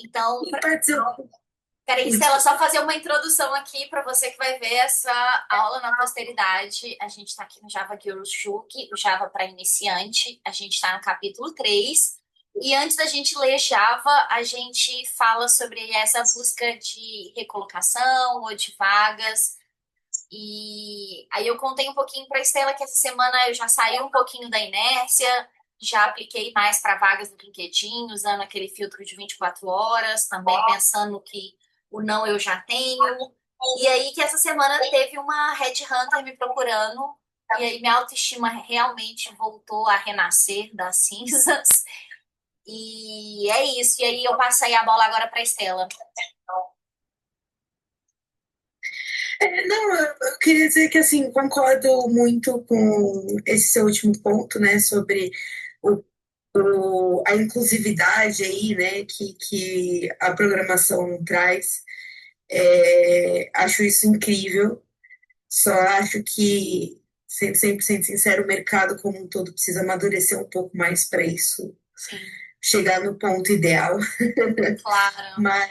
Então, E participar. peraí, Stella, só fazer uma introdução aqui para você que vai ver essa aula na posteridade. A gente está aqui no Java Girls Shuki, o Java para iniciante. A gente está no capítulo 3. E antes da gente ler Java, a gente fala sobre essa busca de recolocação ou de vagas. E aí eu contei um pouquinho para a Estela que essa semana eu já saí um pouquinho da inércia, já apliquei mais para vagas do LinkedIn, usando aquele filtro de 24 horas, também pensando que o não eu já tenho. E aí que essa semana teve uma headhunter me procurando, e aí minha autoestima realmente voltou a renascer das cinzas. E é isso. E aí eu passei a bola agora para a Estela. Não, eu queria dizer que, assim, concordo muito com esse seu último ponto, né, sobre o, a inclusividade aí, né, que a programação traz. Acho isso incrível. Só acho que, sendo 100% sincero, o mercado como um todo precisa amadurecer um pouco mais para isso Sim, chegar no ponto ideal. claro.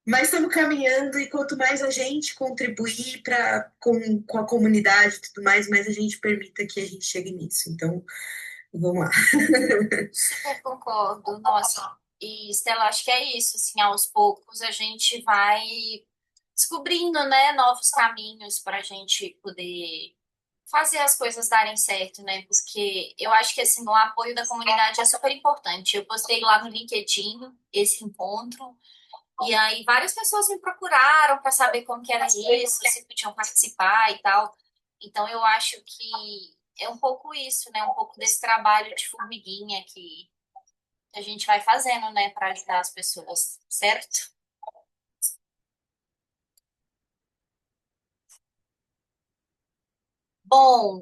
Mas estamos caminhando e quanto mais a gente contribuir com a comunidade e tudo mais, mais a gente permita que a gente chegue nisso. Então, vamos lá. Super concordo. Nossa, e Stella, acho que é isso, assim, aos poucos a gente vai descobrindo, né, novos caminhos para a gente poder fazer as coisas darem certo, né? Porque eu acho que, assim, o apoio da comunidade é super importante. Eu postei lá no LinkedIn esse encontro, e aí várias pessoas me procuraram para saber como que era isso, se podiam participar e tal. Então eu acho que é um pouco isso, né? Um pouco desse trabalho de formiguinha que a gente vai fazendo, né, para ajudar as pessoas, certo? Bom,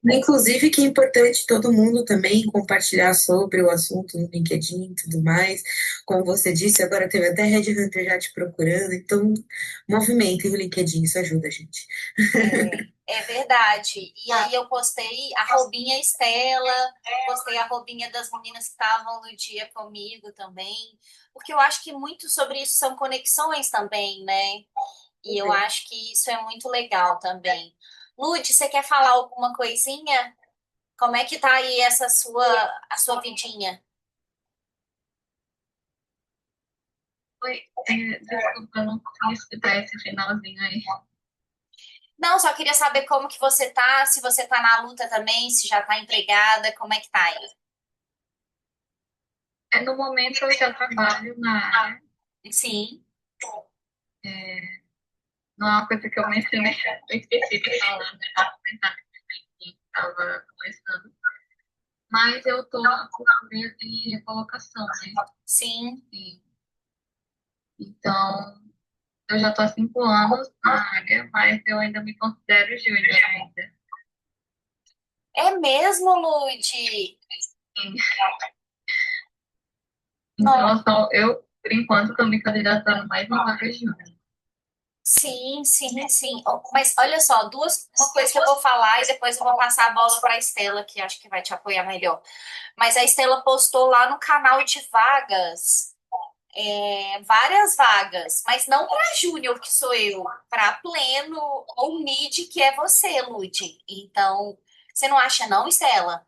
Inclusive, que é importante todo mundo também compartilhar sobre o assunto no LinkedIn e tudo mais. Como você disse, agora teve até Red Hunter já te procurando. Então, movimentem o LinkedIn, isso ajuda a gente. é verdade. E aí eu postei a roubinha Estela, postei a roubinha das meninas que estavam no dia comigo também, porque eu acho que muito sobre isso são conexões também, né? E eu acho que isso é muito legal também. Lud, você quer falar alguma coisinha? Como é que tá aí a sua vidinha? Oi, desculpa, eu não consegui escutar esse finalzinho aí. Não, só queria saber como que você tá, se você tá na luta também, se já tá empregada, como é que tá aí? No momento eu já trabalho na área, Sim. não é uma coisa que eu mencionei, eu esqueci de falar, né, no comentário que estava começando, mas eu estou na procura de recolocação, né? Sim. E, então, eu já estou há 5 anos na área, mas eu ainda me considero júnior ainda. É mesmo, Lude? Sim. Não. Então, eu, por enquanto, estou me candidatando mais uma vaga júnior. Sim, sim, sim. Mas olha só, uma coisa que eu vou falar e depois eu vou passar a bola para a Estela, que acho que vai te apoiar melhor. Mas a Estela postou lá no canal de vagas, várias vagas, mas não para júnior, que sou eu, para pleno ou mid, que é você, Lude. Então, você não acha não, Estela?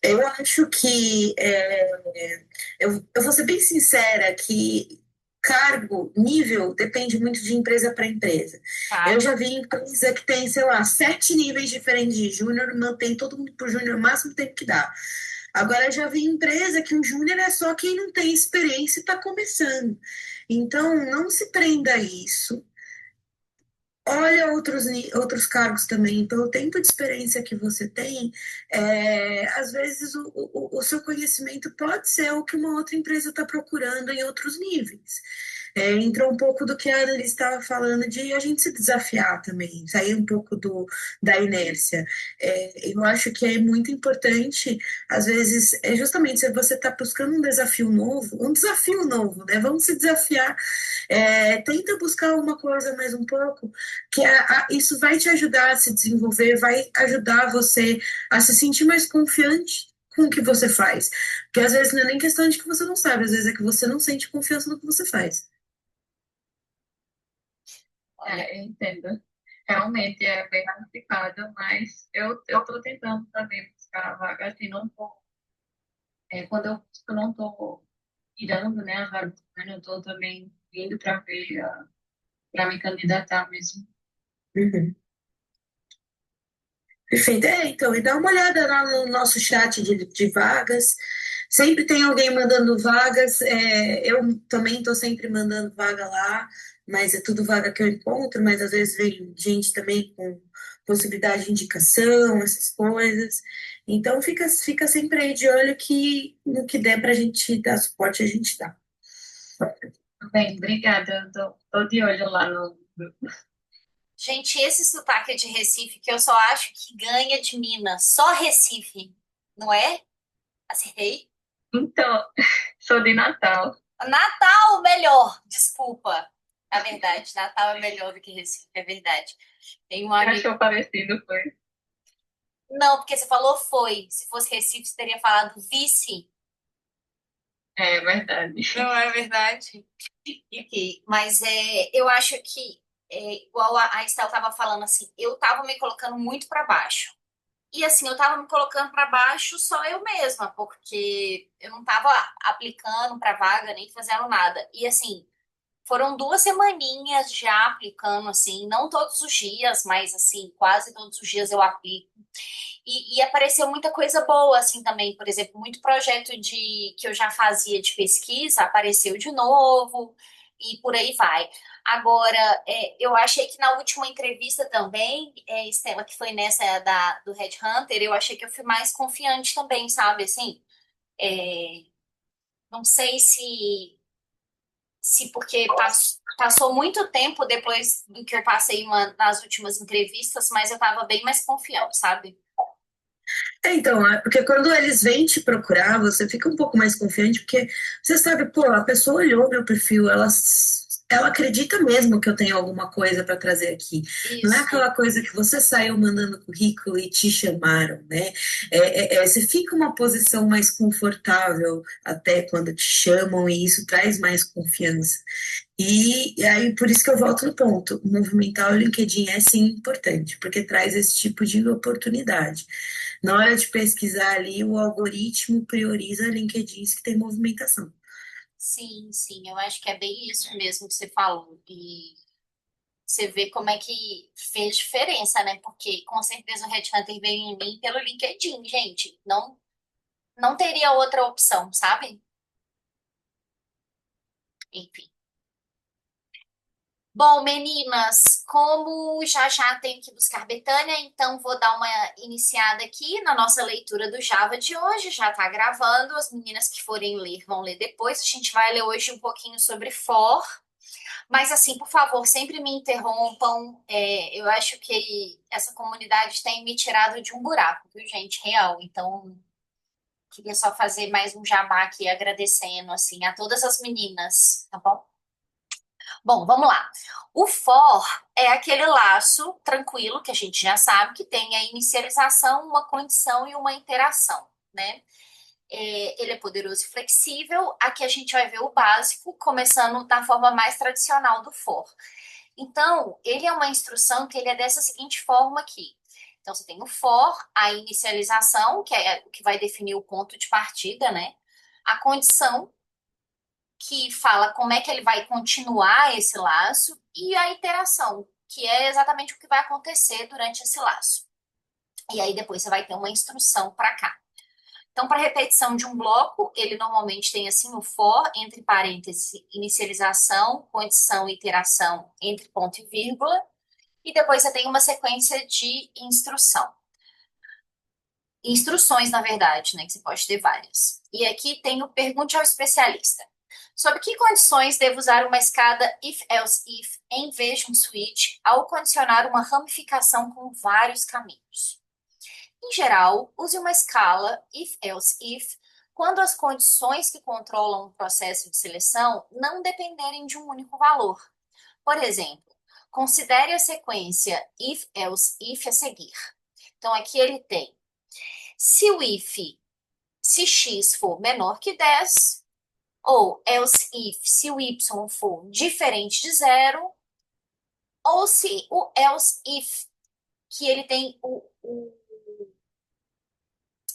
Eu acho que eu vou ser bem sincera que cargo, nível, depende muito de empresa para empresa. Eu Tá. já vi empresa que tem, sei lá, 7 níveis diferentes de júnior, mantém todo mundo por júnior o máximo tempo que dá. Agora, eu já vi empresa que o júnior é só quem não tem experiência e está começando. Então, não se prenda a isso. Olha outros cargos também, pelo tempo de experiência que você tem, às vezes o seu conhecimento pode ser o que uma outra empresa está procurando em outros níveis. Entra um pouco do que a Annalise estava falando de a gente se desafiar também, sair um pouco da inércia. Eu acho que é muito importante, às vezes, justamente se você está buscando um desafio novo, né? Vamos se desafiar. Tenta buscar uma coisa mais um pouco que isso vai te ajudar a se desenvolver, vai ajudar você a se sentir mais confiante com o que você faz. Porque às vezes não é nem questão de que você não sabe, às vezes é que você não sente confiança no que você faz. Eu entendo. Realmente é bem complicado, mas eu tô tentando também buscar a vaga, assim, não tô, quando eu não tô tirando, né, a vaga do governo, eu tô também indo para ver, para me candidatar mesmo. Uhum. Perfeito. Então, e dá uma olhada lá no nosso chat de vagas. Sempre tem alguém mandando vagas. Eu também estou sempre mandando vaga lá, mas é tudo vaga que eu encontro, mas às vezes vem gente também com possibilidade de indicação, essas coisas. Então, fica sempre aí de olho que no que der para a gente dar suporte, a gente dá. Bem, obrigada, tô de olho lá no grupo. Gente, esse sotaque de Recife que eu só acho que ganha de Minas. Só Recife, não é? Acertei? Então, sou de Natal. Natal melhor, desculpa. É verdade, Natal é melhor do que Recife, é verdade. Tem um Você amigo. achou parecido, foi? Não, porque você falou foi. Se fosse Recife, você teria falado vice. É verdade. Não é verdade? Ok, mas eu acho que, igual a Estel estava falando assim, eu estava me colocando muito para baixo. E assim, eu estava me colocando para baixo só eu mesma, porque eu não estava aplicando para vaga nem fazendo nada. E assim, foram 2 semaninhas já aplicando, assim, não todos os dias, mas assim, quase todos os dias eu aplico. E apareceu muita coisa boa, assim, também. Por exemplo, muito projeto que eu já fazia de pesquisa apareceu de novo e por aí vai. Agora, eu achei que na última entrevista também, Estela, que foi nessa do Red Hunter, eu achei que eu fui mais confiante também, sabe? Assim, é, não sei se porque passou muito tempo depois do que eu passei nas últimas entrevistas, mas eu estava bem mais confiante, sabe? Então, porque quando eles vêm te procurar, você fica um pouco mais confiante, porque você sabe, pô, a pessoa olhou meu perfil, ela acredita mesmo que eu tenho alguma coisa para trazer aqui. Não é Isso. aquela coisa que você saiu mandando currículo e te chamaram, né? Você fica uma posição mais confortável até quando te chamam, e isso traz mais confiança. E aí, por isso que eu volto no ponto. Movimentar o LinkedIn é sim importante, porque traz esse tipo de oportunidade. Na hora de pesquisar ali, o algoritmo prioriza LinkedIns que tem movimentação. Sim, sim, eu acho que é bem isso mesmo que você falou. E você vê como é que fez diferença, né? Porque com certeza o Red Hunter veio em mim pelo LinkedIn, gente. Não, não teria outra opção, sabe? Enfim. Bom, meninas, como já já tenho que buscar Betânia, então vou dar uma iniciada aqui na nossa leitura do Java de hoje. Já está gravando, as meninas que forem ler vão ler depois. A gente vai ler hoje um pouquinho sobre for. Mas assim, por favor, sempre me interrompam. Eu acho que essa comunidade tem me tirado de um buraco, viu, gente? Real. Então, queria só fazer mais um jabá aqui, agradecendo assim a todas as meninas, tá bom? Bom, vamos lá. O for é aquele laço tranquilo que a gente já sabe que tem a inicialização, uma condição e uma interação, né? Ele é poderoso e flexível. Aqui a gente vai ver o básico, começando da forma mais tradicional do for. Então, ele é uma instrução que ele é dessa seguinte forma aqui. Então, você tem o for, a inicialização, que é o que vai definir o ponto de partida, né? A condição, que fala como é que ele vai continuar esse laço, e a iteração, que é exatamente o que vai acontecer durante esse laço. E aí depois você vai ter uma instrução para cá. Então, para repetição de um bloco, ele normalmente tem assim o for, entre parênteses, inicialização, condição e iteração, entre ponto e vírgula, e depois você tem uma sequência de instrução. Instruções, na verdade, né, que você pode ter várias. E aqui tem o pergunte ao especialista. Sob que condições devo usar uma escada if-else-if em vez de um switch ao condicionar uma ramificação com vários caminhos? Em geral, use uma escala if-else-if quando as condições que controlam o processo de seleção não dependerem de um único valor. Por exemplo, considere a sequência if-else-if a seguir. Então, aqui ele tem: se o if se x for menor que 10, ou else if, se o y for diferente de zero, ou se o else if, que ele tem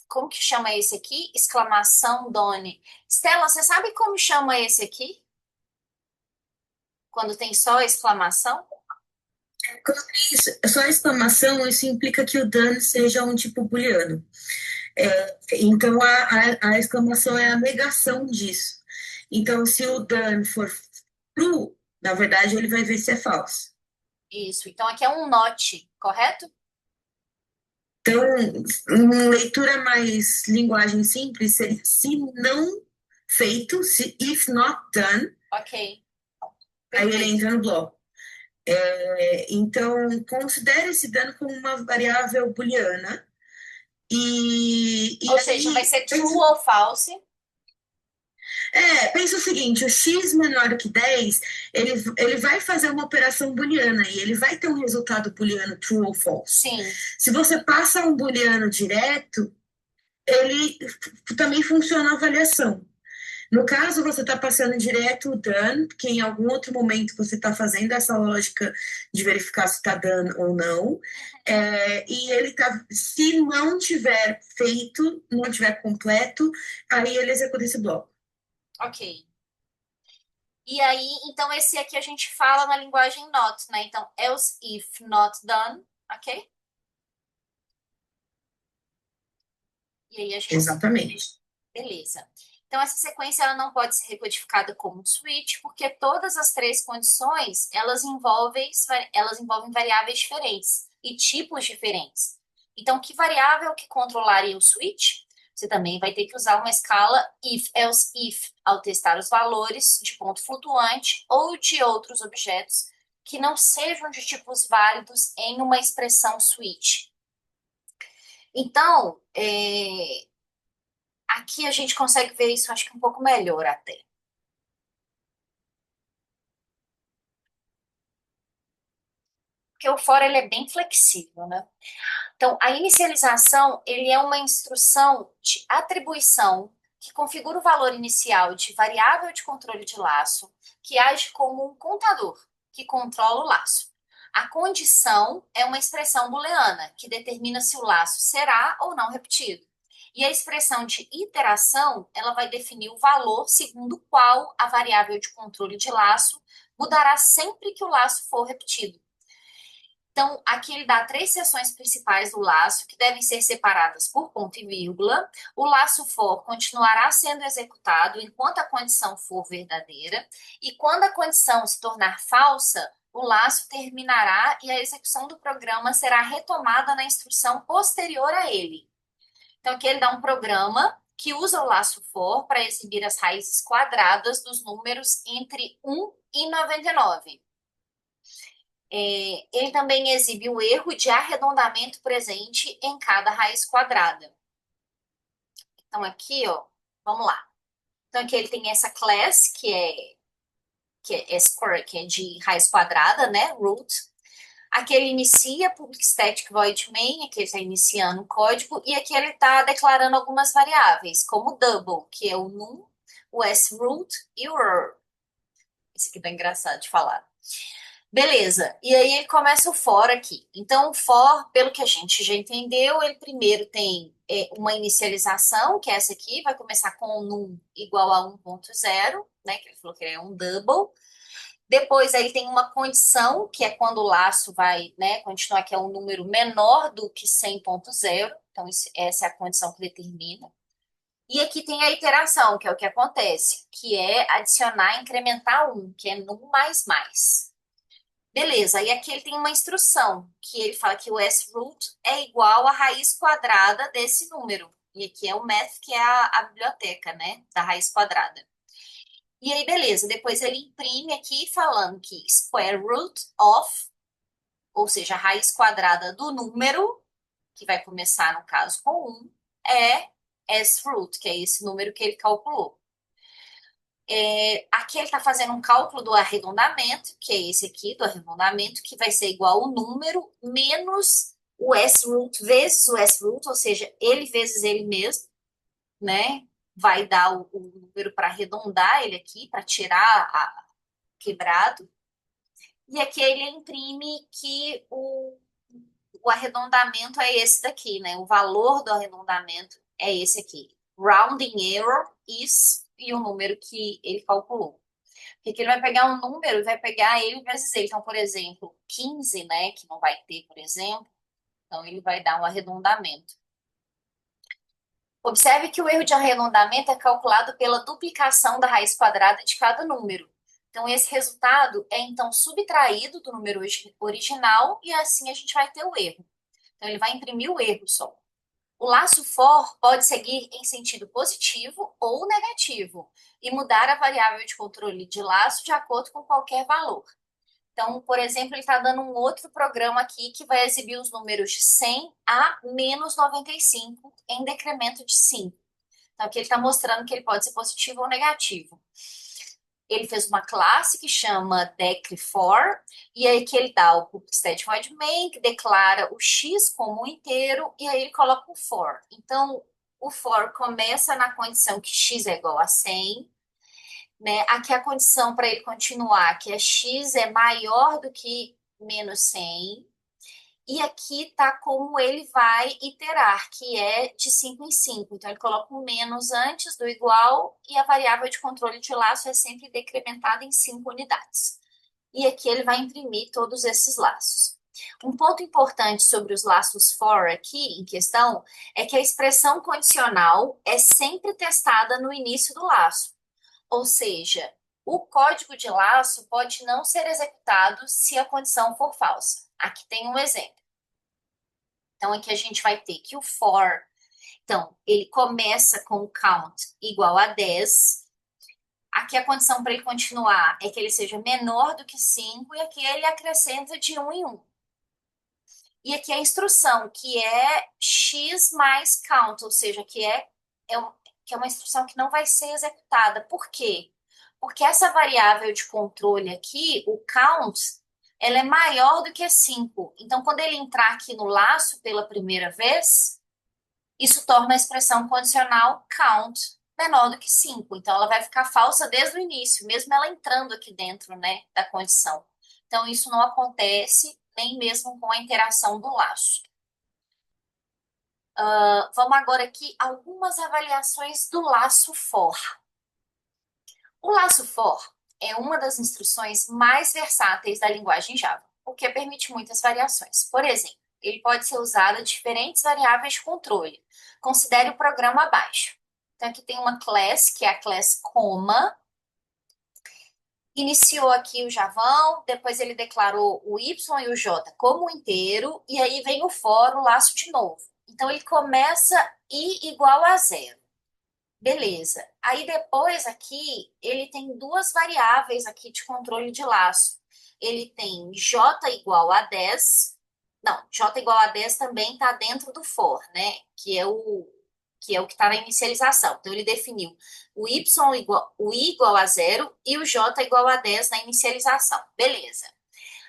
como que chama esse aqui? Exclamação, Doni. Stella, você sabe como chama esse aqui? Quando tem só exclamação? Só a exclamação, isso implica que o done seja um tipo booleano. Então, a exclamação é a negação disso. Então, se o done for true, na verdade, ele vai ver se é falso. Isso. Então aqui é um not, correto? Então, em leitura mais linguagem simples, seria se não feito, se if not done, Ok. aí ele Perfeito. entra no bloco. Então, considere esse dano como uma variável booleana. Ou seja, vai ser true ou false. Pensa o seguinte, o x menor do que 10, ele vai fazer uma operação booleana e ele vai ter um resultado booleano true ou false. Sim. Se você passa um booleano direto, ele também funciona a avaliação. No caso, você está passando direto o done, porque em algum outro momento você está fazendo essa lógica de verificar se está done ou não. E ele tá, se não tiver feito, não tiver completo, aí ele executa esse bloco. Ok. E aí, então esse aqui a gente fala na linguagem not, né? Então, else if not done, ok? E aí a gente... Exatamente. Beleza. Então, essa sequência ela não pode ser recodificada como um switch, porque todas as três condições, elas envolvem variáveis diferentes e tipos diferentes. Então, que variável que controlaria o switch? Você também vai ter que usar uma escala if, else, if, ao testar os valores de ponto flutuante ou de outros objetos que não sejam de tipos válidos em uma expressão switch. Então, aqui a gente consegue ver isso, acho que um pouco melhor até. Porque o for ele é bem flexível, né? Então, a inicialização ele é uma instrução de atribuição que configura o valor inicial de variável de controle de laço, que age como um contador que controla o laço. A condição é uma expressão booleana que determina se o laço será ou não repetido. E a expressão de iteração, ela vai definir o valor segundo o qual a variável de controle de laço mudará sempre que o laço for repetido. Então, aqui ele dá três seções principais do laço, que devem ser separadas por ponto e vírgula. O laço for continuará sendo executado enquanto a condição for verdadeira, e quando a condição se tornar falsa, o laço terminará e a execução do programa será retomada na instrução posterior a ele. Então, aqui ele dá um programa que usa o laço for para exibir as raízes quadradas dos números entre 1 e 99. Ele também exibe o erro de arredondamento presente em cada raiz quadrada. Então, aqui, ó, vamos lá. Então, aqui ele tem essa class, que é square, que é de raiz quadrada, né? Root. Aqui ele inicia public static void main, aqui ele está iniciando o código, e aqui ele está declarando algumas variáveis, como double, que é o num, o sroot e o rer. Esse aqui tá engraçado de falar. Beleza, e aí ele começa o for aqui. Então, o for, pelo que a gente já entendeu, ele primeiro tem uma inicialização, que é essa aqui, vai começar com um num igual a 1.0, né, que ele falou que é um double. Depois, aí tem uma condição, que é quando o laço vai, né, continuar, que é um número menor do que 100.0. Então, essa é a condição que determina. E aqui tem a iteração, que é o que acontece, que é adicionar, incrementar 1, que é num mais mais. Beleza, e aqui ele tem uma instrução, que ele fala que o sroot é igual à raiz quadrada desse número. E aqui é o math, que é a biblioteca, né, da raiz quadrada. E aí, beleza, depois ele imprime aqui falando que square root of, ou seja, a raiz quadrada do número, que vai começar, no caso, com 1, é sroot, que é esse número que ele calculou. Aqui ele está fazendo um cálculo do arredondamento, que é esse aqui, do arredondamento, que vai ser igual ao número menos o sroot vezes o sroot, ou seja, ele vezes ele mesmo. né? Vai dar o número para arredondar ele aqui, para tirar quebrado. E aqui ele imprime que o arredondamento é esse daqui, né? O valor do arredondamento é esse aqui. Rounding error is e o número que ele calculou. Porque ele vai pegar um número e vai pegar ele vezes ele. Então, por exemplo, 15, né? Que não vai ter, por exemplo. Então, ele vai dar um arredondamento. Observe que o erro de arredondamento é calculado pela duplicação da raiz quadrada de cada número. Então, esse resultado é então subtraído do número original e assim a gente vai ter o erro. Então, ele vai imprimir o erro só. O laço for pode seguir em sentido positivo ou negativo e mudar a variável de controle de laço de acordo com qualquer valor. Então, por exemplo, ele está dando um outro programa aqui que vai exibir os números de 100 a menos 95 em decremento de 5. Então, aqui ele está mostrando que ele pode ser positivo ou negativo. Ele fez uma classe que chama decfor, e aí que ele dá o public void main, que declara o x como um inteiro, e aí ele coloca o for. Então, o for começa na condição que x é igual a 100, né? Aqui a condição para ele continuar, que é x é maior do que menos 100, e aqui está como ele vai iterar, que é de 5 em 5. Então, ele coloca um menos antes do igual e a variável de controle de laço é sempre decrementada em 5 unidades. E aqui ele vai imprimir todos esses laços. Um ponto importante sobre os laços for aqui em questão é que a expressão condicional é sempre testada no início do laço. Ou seja, o código de laço pode não ser executado se a condição for falsa. Aqui tem um exemplo. Então, aqui a gente vai ter que o for, então, ele começa com o count igual a 10. Aqui a condição para ele continuar é que ele seja menor do que 5, e aqui ele acrescenta de 1 em 1. E aqui a instrução, que é x mais count, ou seja, que é uma instrução que não vai ser executada. Por quê? Porque essa variável de controle aqui, o count, ela é maior do que 5. Então, quando ele entrar aqui no laço pela primeira vez, isso torna a expressão condicional count menor do que 5. Então, ela vai ficar falsa desde o início, mesmo ela entrando aqui dentro, né, da condição. Então, isso não acontece nem mesmo com a interação do laço. Vamos agora aqui algumas avaliações do laço for. O laço for é uma das instruções mais versáteis da linguagem Java, porque permite muitas variações. Por exemplo, ele pode ser usado em diferentes variáveis de controle. Considere o programa abaixo. Então, aqui tem uma class, que é a class coma. Iniciou aqui o Javão, depois ele declarou o Y e o J como inteiro, e aí vem o for, o laço de novo. Então, ele começa I igual a 0. Beleza. Aí depois aqui, ele tem duas variáveis aqui de controle de laço. Ele tem J igual a 10. Não, J igual a 10 também está dentro do for, né? Que está na inicialização. Então, ele definiu o I igual a 0 e o J igual a 10 na inicialização. Beleza.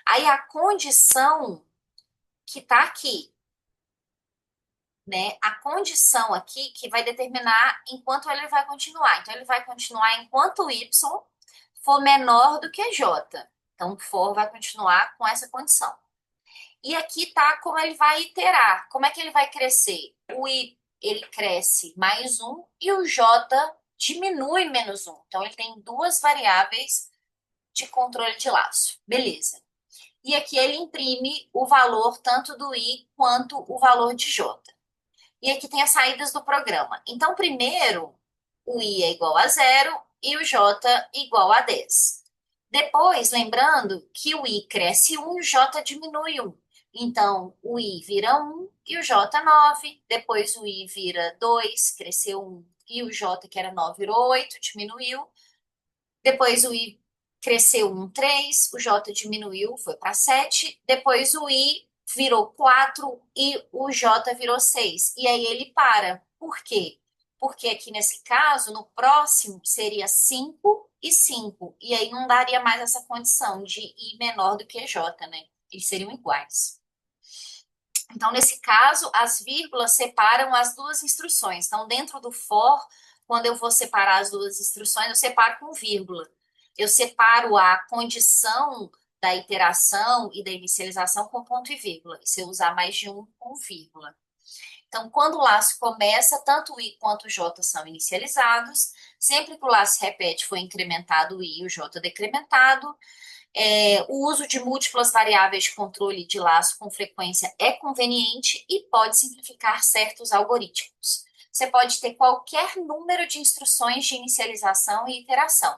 Aí a condição que está aqui, né? A condição aqui que vai determinar enquanto ele vai continuar. Então, ele vai continuar enquanto o Y for menor do que J. Então, o for vai continuar com essa condição. E aqui tá como ele vai iterar. Como é que ele vai crescer? O I, ele cresce mais 1 e o J diminui menos 1. Então, ele tem duas variáveis de controle de laço. Beleza. E aqui ele imprime o valor tanto do I quanto o valor de J. E aqui tem as saídas do programa. Então, primeiro, o I é igual a 0 e o J igual a 10. Depois, lembrando que o I cresce 1 e o J diminui 1. Então, o I vira 1 e o J 9. Depois, o I vira 2, cresceu 1 e o J, que era 9, virou 8, diminuiu. Depois, o I cresceu 1, 3, o J diminuiu, foi para 7. Depois, o I virou 4 e o J virou 6. E aí ele para. Por quê? Porque aqui nesse caso, no próximo, seria 5 e 5. E aí não daria mais essa condição de I menor do que J, né? Eles seriam iguais. Então, nesse caso, as vírgulas separam as duas instruções. Então, dentro do for, quando eu vou separar as duas instruções, eu separo com vírgula. Eu separo a condição da iteração e da inicialização com ponto e vírgula. Se eu usar mais de um, com vírgula. Então, quando o laço começa, tanto o i quanto o j são inicializados. Sempre que o laço repete, foi incrementado o i e o j decrementado. O uso de múltiplas variáveis de controle de laço com frequência é conveniente e pode simplificar certos algoritmos. Você pode ter qualquer número de instruções de inicialização e iteração,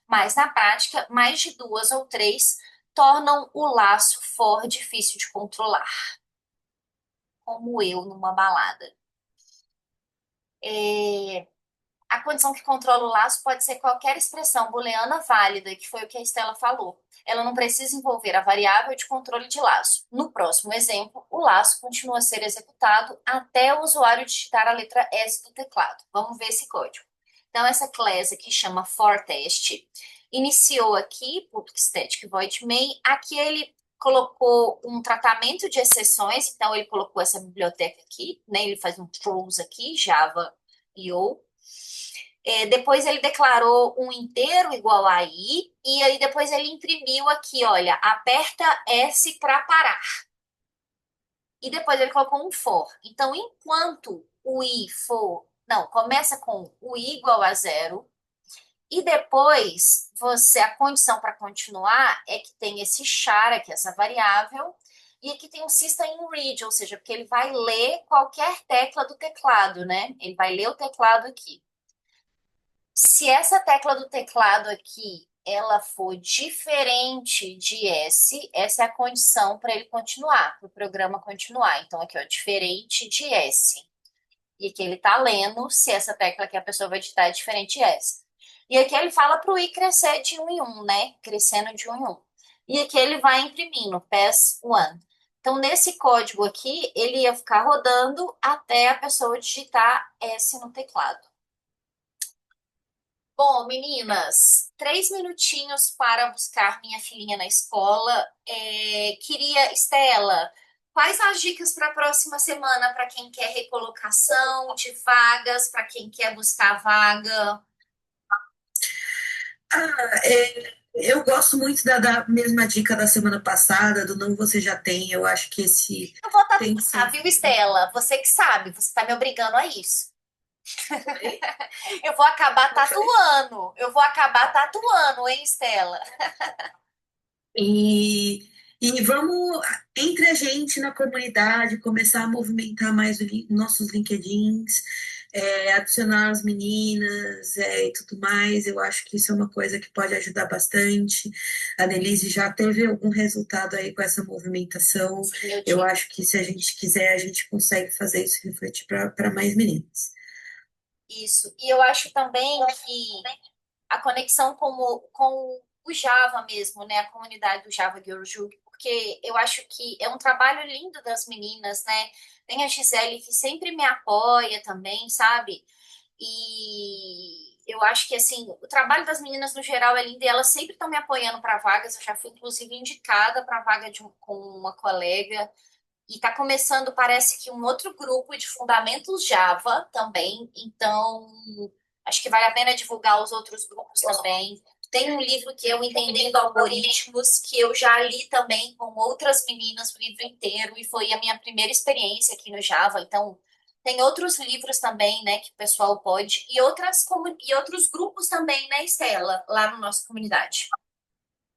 mas na prática, mais de duas ou três tornam o laço for difícil de controlar, como eu numa balada. A condição que controla o laço pode ser qualquer expressão booleana válida, que foi o que a Estela falou. Ela não precisa envolver a variável de controle de laço. No próximo exemplo, o laço continua a ser executado até o usuário digitar a letra S do teclado. Vamos ver esse código. Então, essa classe aqui chama forTest, iniciou aqui, public static void main, aqui ele colocou um tratamento de exceções, então ele colocou essa biblioteca aqui, né? Ele faz um throws aqui, Java io. Depois ele declarou um inteiro igual a i, e aí depois ele imprimiu aqui, olha, aperta S para parar. E depois ele colocou um for. Então, enquanto o i for... Não, começa com o i igual a zero, e depois a condição para continuar é que tem esse char aqui, essa variável, e aqui tem um system read, ou seja, porque ele vai ler qualquer tecla do teclado, né? Ele vai ler o teclado aqui. Se essa tecla do teclado aqui ela for diferente de S, essa é a condição para ele continuar, para o programa continuar. Então, aqui, ó, diferente de S. E aqui ele está lendo se essa tecla que a pessoa vai digitar é diferente de S. E aqui ele fala para o i crescer de 1 em 1, né? Crescendo de 1 em 1. E aqui ele vai imprimindo, pass 1. Então, nesse código aqui, ele ia ficar rodando até a pessoa digitar S no teclado. Bom, meninas, 3 minutinhos para buscar minha filhinha na escola. Estela, quais as dicas para a próxima semana para quem quer recolocação de vagas, para quem quer buscar vaga? Eu gosto muito da mesma dica da semana passada, do não você já tem. Eu acho que esse Eu vou tem que tatuar, ser. viu, Estela? Você que sabe, você está me obrigando a isso. Eu vou acabar tatuando. Eu vou acabar tatuando, hein, Estela? E vamos, entre a gente na comunidade, começar a movimentar mais nossos LinkedIns, adicionar as meninas, e tudo mais. Eu acho que isso é uma coisa que pode ajudar bastante. A Nelise já teve algum resultado aí com essa movimentação. Sim, Eu acho que se a gente quiser, a gente consegue fazer isso refletir para mais meninas. Isso. E eu acho também que a conexão com o Java mesmo, né? A comunidade do Java Gyoju, porque eu acho que é um trabalho lindo das meninas, né? Tem a Gisele que sempre me apoia também, sabe? E eu acho que, assim, o trabalho das meninas no geral é lindo e elas sempre estão me apoiando para vagas. Eu já fui, inclusive, indicada para vaga com uma colega. E está começando, parece que um outro grupo de fundamentos Java também. Então, acho que vale a pena divulgar os outros grupos também. Tem um livro que eu Entendendo Algoritmos, que eu já li também com outras meninas o livro inteiro, e foi a minha primeira experiência aqui no Java. Então, tem outros livros também, né, que o pessoal pode, e outros grupos também, né, Estela, lá na nossa comunidade.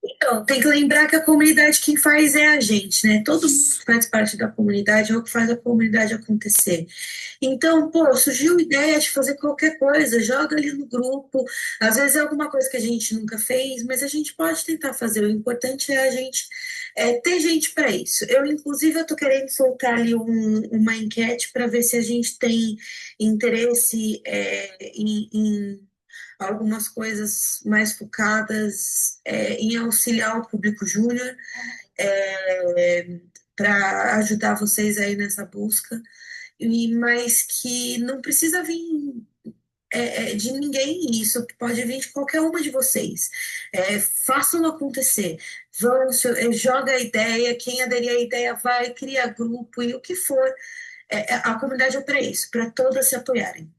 Então, tem que lembrar que a comunidade quem faz é a gente, né? Todo mundo que faz parte da comunidade é o que faz a comunidade acontecer. Então, pô, surgiu ideia de fazer qualquer coisa, joga ali no grupo. Às vezes é alguma coisa que a gente nunca fez, mas a gente pode tentar fazer. O importante é a gente ter gente para isso. Inclusive, eu tô querendo soltar ali uma enquete para ver se a gente tem interesse em algumas coisas mais focadas em auxiliar o público júnior, para ajudar vocês aí nessa busca, mas que não precisa vir de ninguém, e isso pode vir de qualquer uma de vocês. Façam acontecer. Joga a ideia, quem aderir à ideia vai, cria grupo e o que for. A comunidade é para isso, para todas se apoiarem.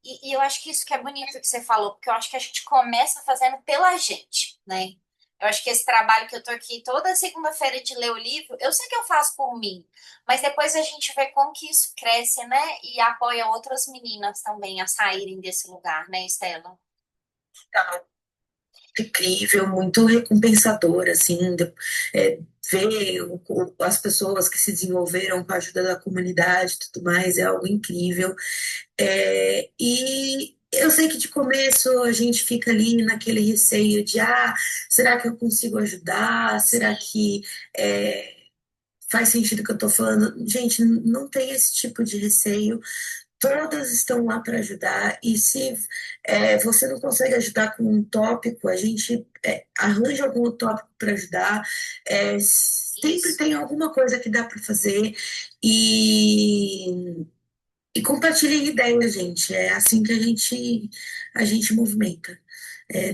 E eu acho que isso que é bonito que você falou, porque eu acho que a gente começa fazendo pela gente, né? Eu acho que esse trabalho que eu tô aqui toda segunda-feira de ler o livro, eu sei que eu faço por mim, mas depois a gente vê como que isso cresce, né? E apoia outras meninas também a saírem desse lugar, né, Estela? Tá incrível, muito recompensador, assim, ver as pessoas que se desenvolveram com a ajuda da comunidade e tudo mais, é algo incrível. E eu sei que de começo a gente fica ali naquele receio de, será que eu consigo ajudar? Será Sim, que faz sentido o que eu estou falando? Gente, não tem esse tipo de receio. Todas estão lá para ajudar, e se você não consegue ajudar com um tópico, a gente arranja algum tópico para ajudar. Sempre isso, tem alguma coisa que dá para fazer, e compartilhem ideias, gente. É assim que a gente movimenta.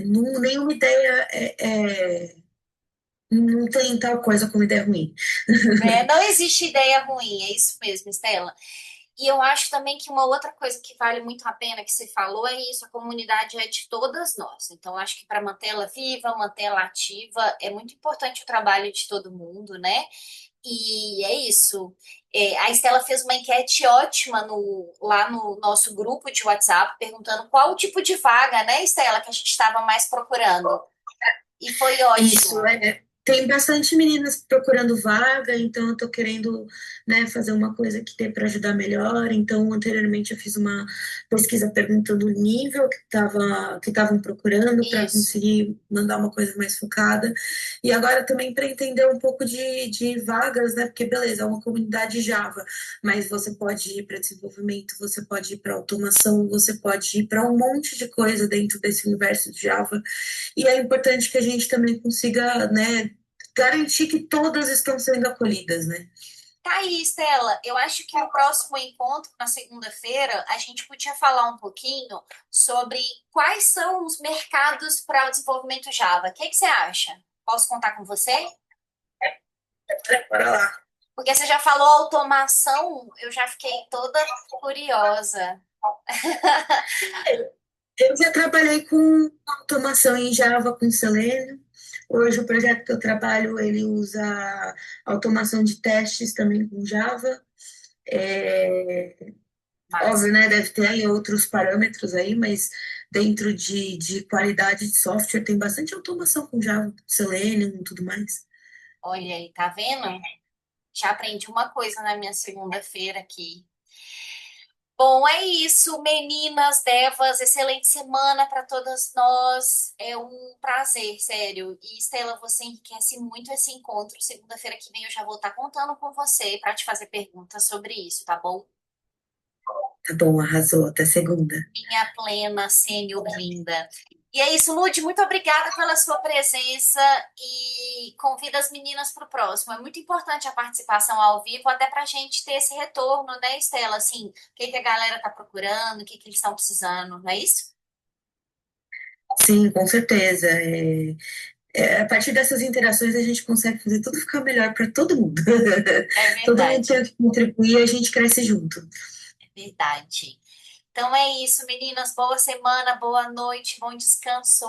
Nenhuma ideia não tem tal coisa como ideia ruim. né? Não existe ideia ruim, é isso mesmo, Estela. E eu acho também que uma outra coisa que vale muito a pena que você falou é isso, a comunidade é de todas nós. Então, acho que para mantê-la viva, mantê-la ativa, é muito importante o trabalho de todo mundo, né? E é isso. A Estela fez uma enquete ótima lá no nosso grupo de WhatsApp, perguntando qual o tipo de vaga, né, Estela, que a gente estava mais procurando. E foi Isso, ótimo. tem bastante meninas procurando vaga, então eu tô querendo, né, fazer uma que dê para ajudar melhor. Então, anteriormente eu fiz uma pesquisa perguntando o nível que estavam procurando para Isso, conseguir mandar uma coisa mais focada. E agora também para entender um pouco de vagas, né? Porque beleza, é uma comunidade Java, mas você pode ir para desenvolvimento, você pode ir para automação, você pode ir para um monte de coisa dentro desse universo de Java. E é importante que a gente também consiga, né, garantir que todas estão sendo acolhidas, né? tá aí, Estela. Eu acho que no próximo encontro, na segunda-feira, a gente podia falar um pouquinho sobre quais são os mercados para o desenvolvimento Java. O que que você acha? Posso contar com você? Bora lá. Porque você já falou automação, eu já fiquei toda curiosa. Eu já trabalhei com automação em Java com Selenium. Hoje o projeto que eu trabalho, ele usa automação de testes também com Java. É, Massa. óbvio, né? Deve ter aí outros parâmetros aí, mas dentro de qualidade de software tem bastante automação com Java, Selenium e tudo mais. Olha aí, tá vendo? Já aprendi uma coisa na minha segunda-feira aqui. Bom, é isso, meninas, devas, excelente semana para todas nós. É um prazer, sério. E Estela, você enriquece muito esse encontro. Segunda-feira que vem eu já vou estar contando com você para te fazer perguntas sobre isso, tá bom? Tá bom, arrasou. Até segunda. Minha plena sênior linda. E é isso, Lude, muito obrigada pela sua presença e convida as meninas para o próximo. É muito importante a participação ao vivo, até para a gente ter esse retorno, né, Estela? Assim, o que que a galera está procurando, o que que eles estão precisando, não é isso? Sim, com certeza. A partir dessas interações a gente consegue fazer tudo ficar melhor para todo mundo. É Todo mundo verdade, tem que contribuir e a gente cresce junto. é verdade. Então é isso, meninas. Boa semana, boa noite, bom descanso.